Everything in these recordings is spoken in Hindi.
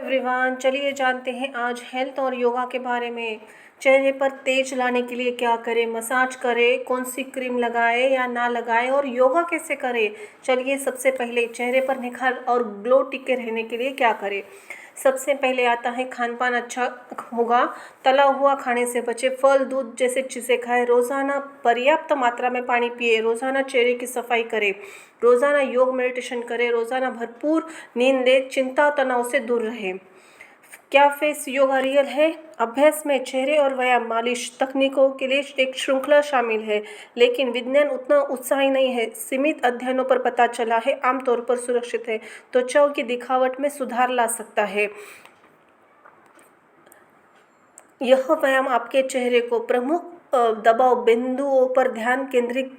एवरीवन, चलिए जानते हैं आज हेल्थ और योगा के बारे में। चेहरे पर तेज लाने के लिए क्या करें, मसाज करें, कौन सी क्रीम लगाएं या ना लगाएं और योगा कैसे करें। चलिए सबसे पहले चेहरे पर निखार और ग्लो टिके रहने के लिए क्या करें। सबसे पहले आता है खान पान अच्छा होगा। तला हुआ खाने से बचे, फल दूध जैसे चीज़ें खाएं, रोज़ाना पर्याप्त मात्रा में पानी पिए, रोज़ाना चेहरे की सफाई करें, रोज़ाना योग मेडिटेशन करें, रोज़ाना भरपूर नींद लें, चिंता तनाव से दूर रहें। क्या फेस योगा रियल है? अभ्यास में चेहरे और व्यायाम मालिश तकनीकों के लिए एक श्रृंखला शामिल है, लेकिन विज्ञान उतना उत्साही नहीं है। सीमित अध्ययनों पर पता चला है आमतौर पर सुरक्षित है, त्वचा की दिखावट में सुधार ला सकता है। यह व्यायाम आपके चेहरे को प्रमुख दबाव बिंदुओं पर ध्यान केंद्रित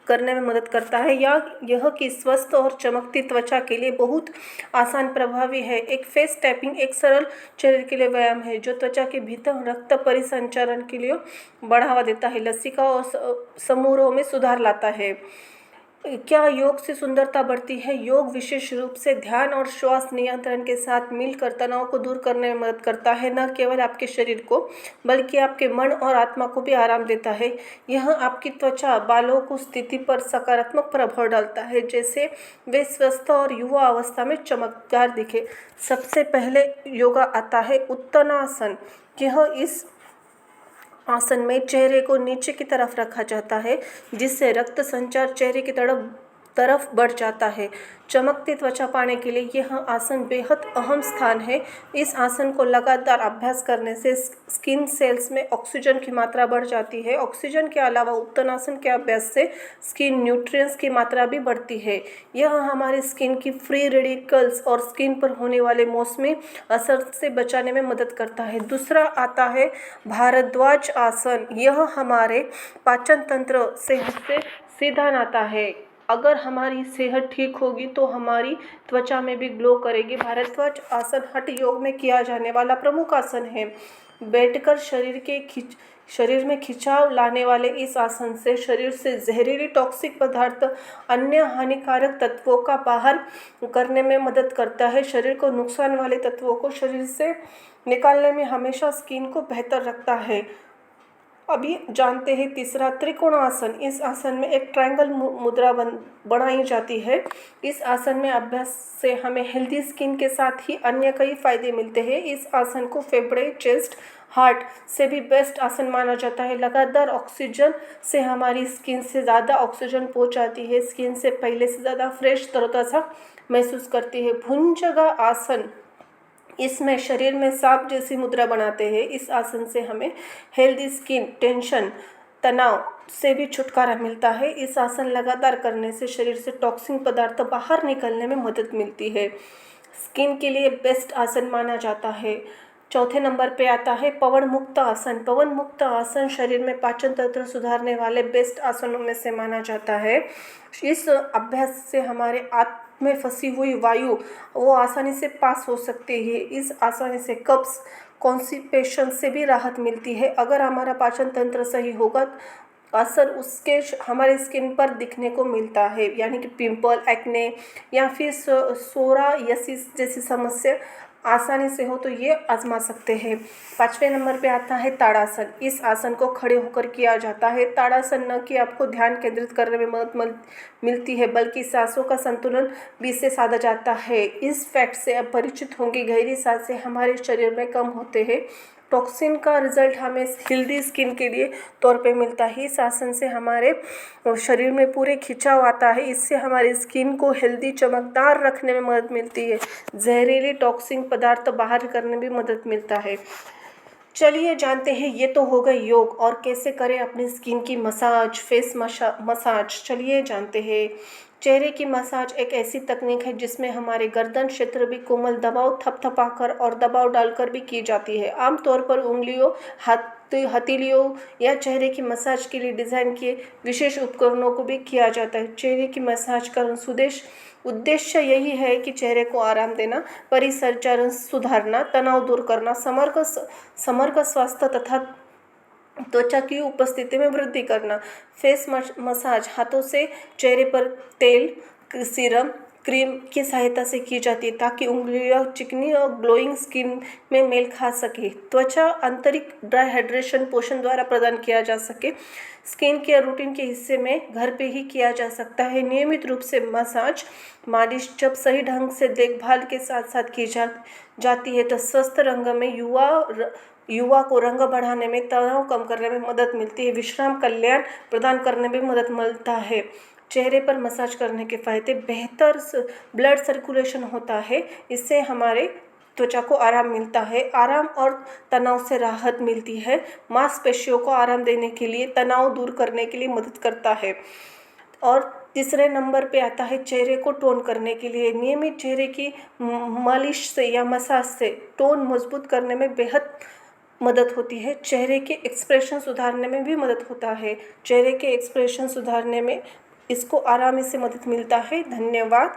करने में मदद करता है, या यह कि स्वस्थ और चमकती त्वचा के लिए बहुत आसान प्रभावी है। एक फेस टैपिंग एक सरल चेहरे के लिए व्यायाम है जो त्वचा के भीतर रक्त परिसंचरण के लिए बढ़ावा देता है, लसिका और समूहों में सुधार लाता है। क्या योग से सुंदरता बढ़ती है? योग विशेष रूप से ध्यान और श्वास नियंत्रण के साथ मिलकर तनाव को दूर करने में मदद करता है। न केवल आपके शरीर को बल्कि आपके मन और आत्मा को भी आराम देता है। यह आपकी त्वचा बालों को स्थिति पर सकारात्मक प्रभाव डालता है, जैसे वे स्वस्थ और युवा अवस्था में चमकदार दिखे। सबसे पहले योगा आता है उत्तनासन। यह इस आसन में चेहरे को नीचे की तरफ रखा जाता है, जिससे रक्त संचार चेहरे की तरफ बढ़ जाता है। चमकती त्वचा पाने के लिए यह आसन बेहद अहम स्थान है। इस आसन को लगातार अभ्यास करने से स्किन सेल्स में ऑक्सीजन की मात्रा बढ़ जाती है। ऑक्सीजन के अलावा उत्तनासन के अभ्यास से स्किन न्यूट्रिएंट्स की मात्रा भी बढ़ती है। यह हमारी स्किन की फ्री रेडिकल्स और स्किन पर होने वाले मौसमी असर से बचाने में मदद करता है। दूसरा आता है भारद्वाज आसन। यह हमारे पाचन तंत्र से सीधा नाता है। अगर हमारी सेहत ठीक होगी तो हमारी त्वचा में भी ग्लो करेगी। भारद्वाज आसन हठ योग में किया जाने वाला प्रमुख आसन है। बैठकर शरीर में खिंचाव लाने वाले इस आसन से शरीर से जहरीली टॉक्सिक पदार्थ, अन्य हानिकारक तत्वों का बाहर करने में मदद करता है। शरीर को नुकसान वाले तत्वों को शरीर से निकालने में हमेशा स्किन को बेहतर रखता है। अभी जानते हैं तीसरा त्रिकोणासन। इस आसन में एक ट्रायंगल मुद्रा बनाई जाती है। इस आसन में अभ्यास से हमें हेल्दी स्किन के साथ ही अन्य कई फायदे मिलते हैं। इस आसन को फेफड़े, चेस्ट, हार्ट से भी बेस्ट आसन माना जाता है। लगातार ऑक्सीजन से हमारी स्किन से ज़्यादा ऑक्सीजन पहुंचाती है, स्किन से पहले से ज़्यादा फ्रेश तरोताज़ा महसूस करती है। भुजंग आसन, इसमें शरीर में सांप जैसी मुद्रा बनाते हैं। इस आसन से हमें हेल्दी स्किन, टेंशन, तनाव से भी छुटकारा मिलता है। इस आसन लगातार करने से शरीर से टॉक्सिक पदार्थ बाहर निकलने में मदद मिलती है। स्किन के लिए बेस्ट आसन माना जाता है। चौथे नंबर पे आता है पवन मुक्त आसन। पवन मुक्त आसन शरीर में पाचन तंत्र सुधारने वाले बेस्ट आसनों में से माना जाता है। इस अभ्यास से हमारे आत्मा में फंसी हुई वायु वो आसानी से पास हो सकती है। इस आसानी से कब्ज, कॉन्स्टिपेशन से भी राहत मिलती है। अगर हमारा पाचन तंत्र सही होगा असर उसके हमारे स्किन पर दिखने को मिलता है, यानी कि पिंपल, एक्ने या फिर सोरायसिस जैसी समस्या आसानी से हो तो ये आजमा सकते हैं। पाँचवें नंबर पे आता है ताड़ासन। इस आसन को खड़े होकर किया जाता है। ताड़ासन न कि आपको ध्यान केंद्रित करने में मदद मिलती है, बल्कि सांसों का संतुलन भी इससे साधा जाता है। इस फैक्ट से आप परिचित होंगे, गहरी सांसें हमारे शरीर में कम होते हैं। टॉक्सिन का रिजल्ट हमें हेल्दी स्किन के लिए तौर पे मिलता है। इस आसन से हमारे शरीर में पूरे खिंचाव आता है। इससे हमारी स्किन को हेल्दी, चमकदार रखने में मदद मिलती है। जहरीली टॉक्सिक पदार्थ बाहर करने में भी मदद मिलता है। चलिए जानते हैं, ये तो हो गए योग और कैसे करें अपनी स्किन की मसाज, फेस मसाज। चलिए जानते हैं। चेहरे की मसाज एक ऐसी तकनीक है जिसमें हमारे गर्दन क्षेत्र भी कोमल दबाव थपथपाकर और दबाव डालकर भी की जाती है। आमतौर पर उंगलियों, हथेलियों या चेहरे की मसाज के लिए डिज़ाइन किए विशेष उपकरणों को भी किया जाता है। चेहरे की मसाज का उद्देश्य यही है कि चेहरे को आराम देना, परिसंचरण सुधारना, तनाव दूर करना, समग्र स्वास्थ्य तथा त्वचा की उपस्थिति में वृद्धि करना। फेस मसाज हाथों से चेहरे पर तेल, सीरम, क्रीम की सहायता से की जाती है ताकि उंगलियां चिकनी और ग्लोइंग स्किन में मेल खा सके। त्वचा आंतरिक ड्राई हाइड्रेशन पोषण द्वारा प्रदान किया जा सके। स्किन केयर रूटीन के हिस्से में घर पे ही किया जा सकता है। नियमित रूप से मसाज मालिश जब सही ढंग से देखभाल के साथ साथ की जाती है तो स्वस्थ रंग में युवा को रंग बढ़ाने में, तनाव कम करने में मदद मिलती है। विश्राम कल्याण प्रदान करने में मदद मिलता है। चेहरे पर मसाज करने के फायदे: बेहतर ब्लड सर्कुलेशन होता है, इससे हमारे त्वचा को आराम मिलता है। आराम और तनाव से राहत मिलती है। मांसपेशियों को आराम देने के लिए, तनाव दूर करने के लिए मदद करता है। और तीसरे नंबर पे आता है चेहरे को टोन करने के लिए। नियमित चेहरे की मालिश से या मसाज से टोन मजबूत करने में बेहद मदद होती है। चेहरे के एक्सप्रेशन सुधारने में भी मदद होता है। चेहरे के एक्सप्रेशन सुधारने में इसको आराम से मदद मिलता है। धन्यवाद।